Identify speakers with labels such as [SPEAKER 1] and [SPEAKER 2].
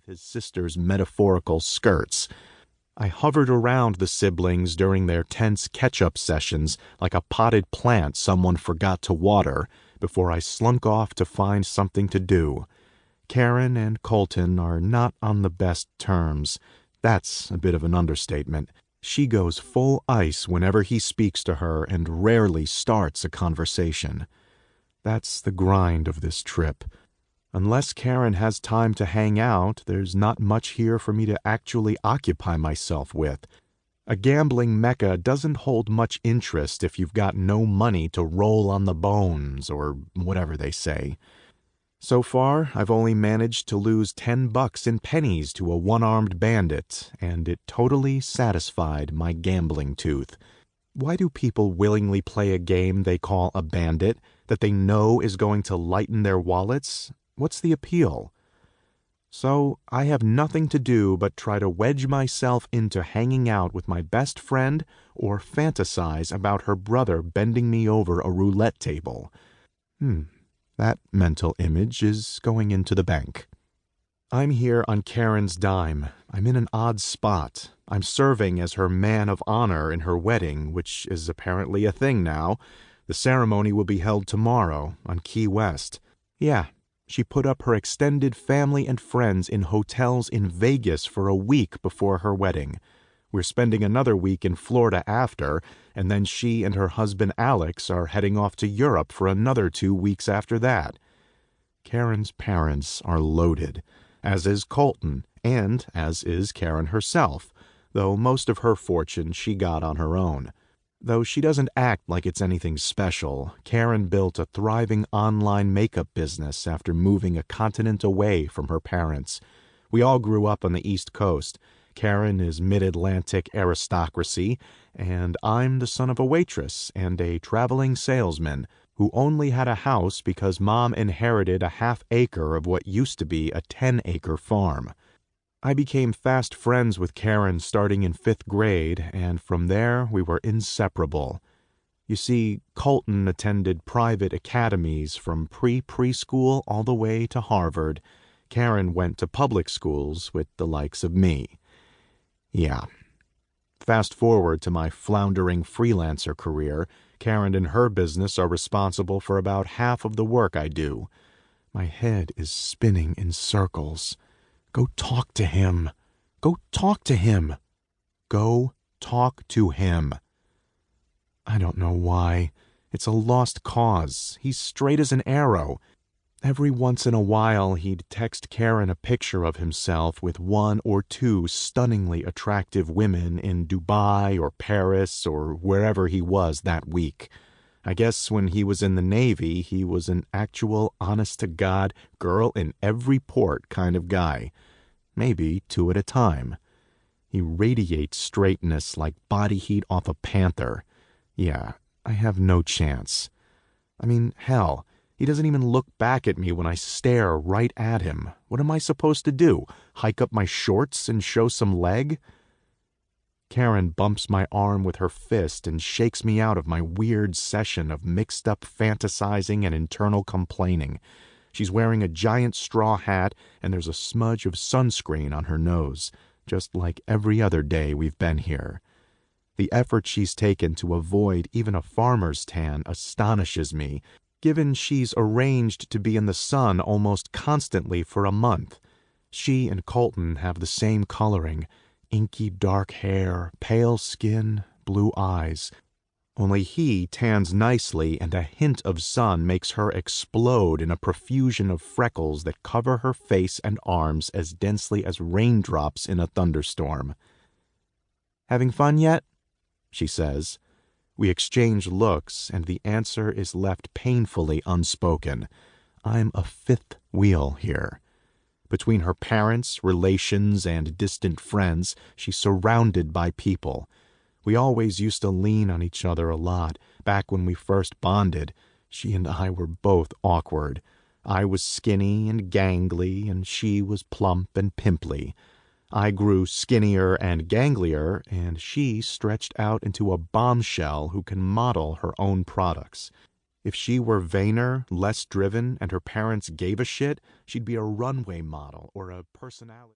[SPEAKER 1] his sister's metaphorical skirts. I hovered around the siblings during their tense catch-up sessions like a potted plant someone forgot to water before I slunk off to find something to do. Karen and Colton are not on the best terms. That's a bit of an understatement. She goes full ice whenever he speaks to her and rarely starts a conversation. That's the grind of this trip. Unless Karen has time to hang out, there's not much here for me to actually occupy myself with. A gambling mecca doesn't hold much interest if you've got no money to roll on the bones, or whatever they say. So far, I've only managed to lose $10 in pennies to a one-armed bandit, and it totally satisfied my gambling tooth. Why do people willingly play a game they call a bandit that they know is going to lighten their wallets? What's the appeal? So I have nothing to do but try to wedge myself into hanging out with my best friend or fantasize about her brother bending me over a roulette table. That mental image is going into the bank. I'm here on Karen's dime. I'm in an odd spot. I'm serving as her man of honor in her wedding, which is apparently a thing now. The ceremony will be held tomorrow on Key West. Yeah. She put up her extended family and friends in hotels in Vegas for a week before her wedding. We're spending another week in Florida after, and then she and her husband Alex are heading off to Europe for another 2 weeks after that. Karen's parents are loaded, as is Colton, and as is Karen herself, though most of her fortune she got on her own. Though she doesn't act like it's anything special, Karen built a thriving online makeup business after moving a continent away from her parents. We all grew up on the East Coast. Karen is mid-Atlantic aristocracy, and I'm the son of a waitress and a traveling salesman who only had a house because Mom inherited a half-acre of what used to be a 10-acre farm. I became fast friends with Karen starting in 5th grade, and from there we were inseparable. You see, Colton attended private academies from preschool all the way to Harvard. Karen went to public schools with the likes of me. Yeah. Fast forward to my floundering freelancer career, Karen and her business are responsible for about half of the work I do. My head is spinning in circles. Go talk to him. Go talk to him. Go talk to him. I don't know why. It's a lost cause. He's straight as an arrow. Every once in a while, he'd text Karen a picture of himself with 1 or 2 stunningly attractive women in Dubai or Paris or wherever he was that week. I guess when he was in the Navy, he was an actual honest-to-God, girl in every port kind of guy. Maybe 2 at a time. He radiates straightness like body heat off a panther. Yeah, I have no chance. I mean, hell, he doesn't even look back at me when I stare right at him. What am I supposed to do? Hike up my shorts and show some leg? Karen bumps my arm with her fist and shakes me out of my weird session of mixed-up fantasizing and internal complaining. She's wearing a giant straw hat, and there's a smudge of sunscreen on her nose, just like every other day we've been here. The effort she's taken to avoid even a farmer's tan astonishes me, given she's arranged to be in the sun almost constantly for a month. She and Colton have the same coloring, inky dark hair, pale skin, blue eyes. Only he tans nicely, and a hint of sun makes her explode in a profusion of freckles that cover her face and arms as densely as raindrops in a thunderstorm. "Having fun yet?" she says. We exchange looks, and the answer is left painfully unspoken. I'm a 5th wheel here. Between her parents, relations, and distant friends, she's surrounded by people. We always used to lean on each other a lot. Back when we first bonded, she and I were both awkward. I was skinny and gangly, and she was plump and pimply. I grew skinnier and ganglier, and she stretched out into a bombshell who can model her own products. If she were vainer, less driven, and her parents gave a shit, she'd be a runway model or a personality.